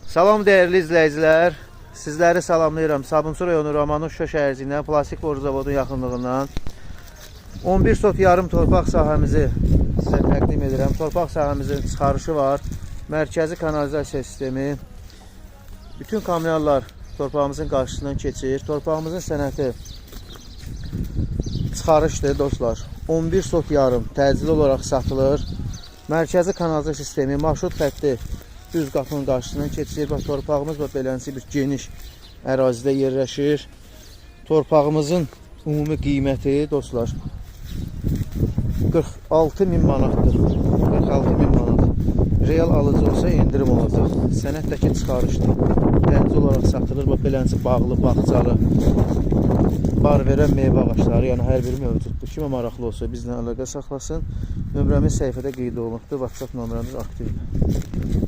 Salam değerli izləyicilər. Sizləri salamlayıram. Sabunçu rayonu Romanov Şuşa şəhərciyindən plastik boru zavodunun yaxınlığından 11 sot yarım torpaq sahəmizi sizə təqdim edirəm. Torpaq sahəmizin çıxarışı var. Mərkəzi kanalizasiya sistemi. Bütün kamyonlar torpağımızın qarşısından keçir. Torpağımızın sənəti çıxarışdır dostlar. 11 sot yarım təcili olaraq satılır. Mərkəzi kanalizasiya sistemi, marşrut xətti düz qapının qarşısından keçir. Bax, torpağımız beləncə bir geniş ərazidə yerləşir. Torpağımızın ümumi qiyməti dostlar 46.000 manatdır. 46.000 manat. Real alıcı olsa indirim olacaq. Sənətdəki çıxarışdır. Təcili olaraq satılır. Bax, beləncə bağlı, bağçalı, bar verən meyvə ağaçları, yəni hər biri mövcuddur. Kimə maraqlı olsa bizlə əlaqə saxlasın. Nömrəmiz səhifədə qeyd olunubdur. WhatsApp nömrəmiz aktivdir.